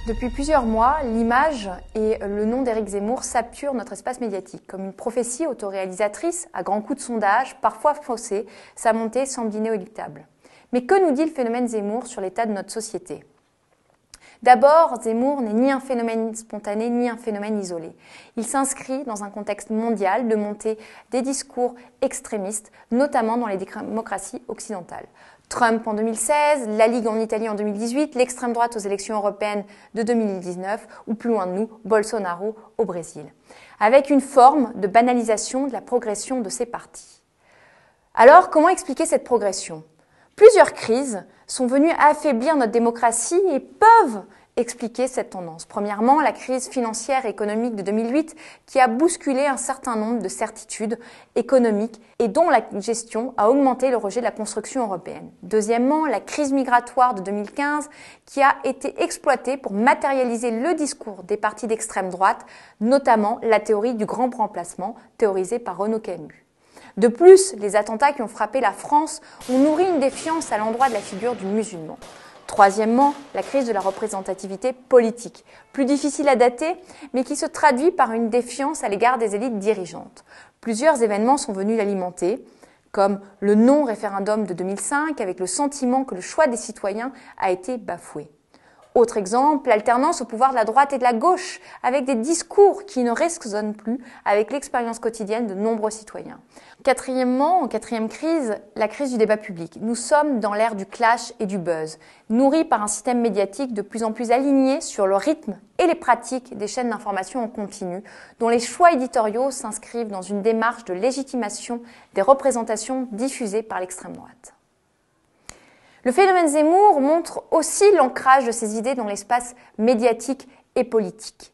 Depuis plusieurs mois, l'image et le nom d'Éric Zemmour saturent notre espace médiatique. Comme une prophétie autoréalisatrice, à grands coups de sondage, parfois faussés, sa montée semble inéluctable. Mais que nous dit le phénomène Zemmour sur l'état de notre société ? D'abord, Zemmour n'est ni un phénomène spontané, ni un phénomène isolé. Il s'inscrit dans un contexte mondial de montée des discours extrémistes, notamment dans les démocraties occidentales. Trump en 2016, la Ligue en Italie en 2018, l'extrême droite aux élections européennes de 2019 ou plus loin de nous, Bolsonaro au Brésil. Avec une forme de banalisation de la progression de ces partis. Alors, comment expliquer cette progression ? Plusieurs crises sont venues affaiblir notre démocratie et peuvent expliquer cette tendance. Premièrement, la crise financière et économique de 2008 qui a bousculé un certain nombre de certitudes économiques et dont la gestion a augmenté le rejet de la construction européenne. Deuxièmement, la crise migratoire de 2015 qui a été exploitée pour matérialiser le discours des partis d'extrême droite, notamment la théorie du grand remplacement théorisée par Renaud Camus. De plus, les attentats qui ont frappé la France ont nourri une défiance à l'endroit de la figure du musulman. Troisièmement, la crise de la représentativité politique, plus difficile à dater, mais qui se traduit par une défiance à l'égard des élites dirigeantes. Plusieurs événements sont venus l'alimenter, comme le non-référendum de 2005, avec le sentiment que le choix des citoyens a été bafoué. Autre exemple, l'alternance au pouvoir de la droite et de la gauche, avec des discours qui ne résonnent plus avec l'expérience quotidienne de nombreux citoyens. Quatrièmement, en quatrième crise, la crise du débat public. Nous sommes dans l'ère du clash et du buzz, nourri par un système médiatique de plus en plus aligné sur le rythme et les pratiques des chaînes d'information en continu, dont les choix éditoriaux s'inscrivent dans une démarche de légitimation des représentations diffusées par l'extrême droite. Le phénomène Zemmour montre aussi l'ancrage de ces idées dans l'espace médiatique et politique.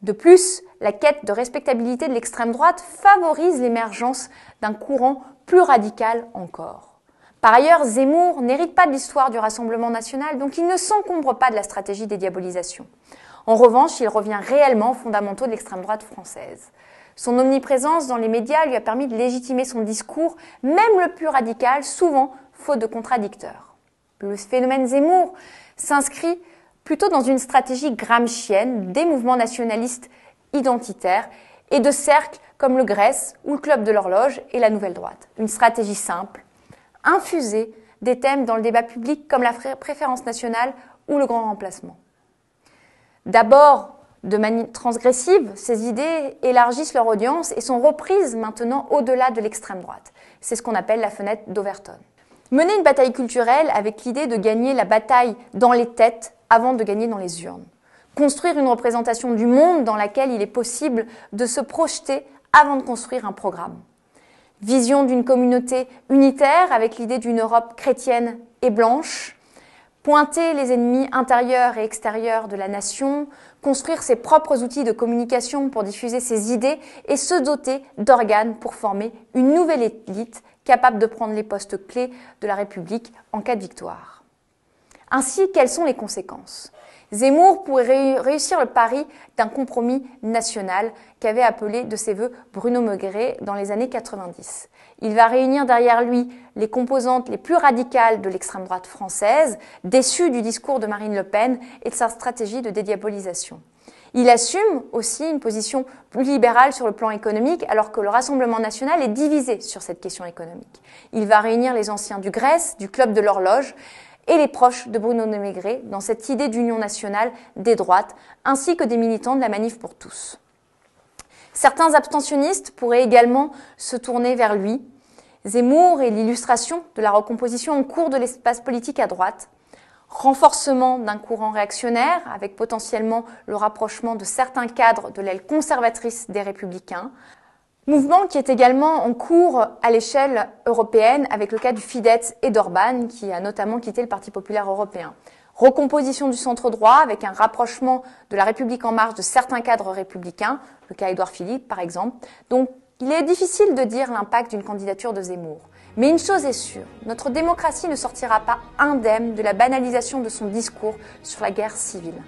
De plus, la quête de respectabilité de l'extrême droite favorise l'émergence d'un courant plus radical encore. Par ailleurs, Zemmour n'hérite pas de l'histoire du Rassemblement national, donc il ne s'encombre pas de la stratégie des diabolisations. En revanche, il revient réellement aux fondamentaux de l'extrême droite française. Son omniprésence dans les médias lui a permis de légitimer son discours, même le plus radical, souvent faute de contradicteurs. Le phénomène Zemmour s'inscrit plutôt dans une stratégie gramscienne des mouvements nationalistes identitaires et de cercles comme le Grèce ou le Club de l'Horloge et la Nouvelle Droite. Une stratégie simple, infuser des thèmes dans le débat public comme la préférence nationale ou le grand remplacement. D'abord, de manière transgressive, ces idées élargissent leur audience et sont reprises maintenant au-delà de l'extrême droite. C'est ce qu'on appelle la fenêtre d'Overton. Mener une bataille culturelle avec l'idée de gagner la bataille dans les têtes avant de gagner dans les urnes. Construire une représentation du monde dans laquelle il est possible de se projeter avant de construire un programme. Vision d'une communauté unitaire avec l'idée d'une Europe chrétienne et blanche. Pointer les ennemis intérieurs et extérieurs de la nation. Construire ses propres outils de communication pour diffuser ses idées et se doter d'organes pour former une nouvelle élite capable de prendre les postes clés de la République en cas de victoire. Ainsi, quelles sont les conséquences ? Zemmour pourrait réussir le pari d'un compromis national qu'avait appelé de ses voeux Bruno Magret dans les années 90. Il va réunir derrière lui les composantes les plus radicales de l'extrême droite française, déçues du discours de Marine Le Pen et de sa stratégie de dédiabolisation. Il assume aussi une position plus libérale sur le plan économique, alors que le Rassemblement national est divisé sur cette question économique. Il va réunir les anciens du Grèce, du Club de l'Horloge et les proches de Bruno Magret dans cette idée d'union nationale des droites, ainsi que des militants de la Manif pour tous. Certains abstentionnistes pourraient également se tourner vers lui. Zemmour est l'illustration de la recomposition en cours de l'espace politique à droite. Renforcement d'un courant réactionnaire, avec potentiellement le rapprochement de certains cadres de l'aile conservatrice des Républicains. Mouvement qui est également en cours à l'échelle européenne, avec le cas du Fidesz et d'Orban, qui a notamment quitté le Parti populaire européen. Recomposition du centre-droit, avec un rapprochement de la République en marche de certains cadres républicains, le cas Édouard Philippe par exemple. Donc il est difficile de dire l'impact d'une candidature de Zemmour. Mais une chose est sûre, notre démocratie ne sortira pas indemne de la banalisation de son discours sur la guerre civile.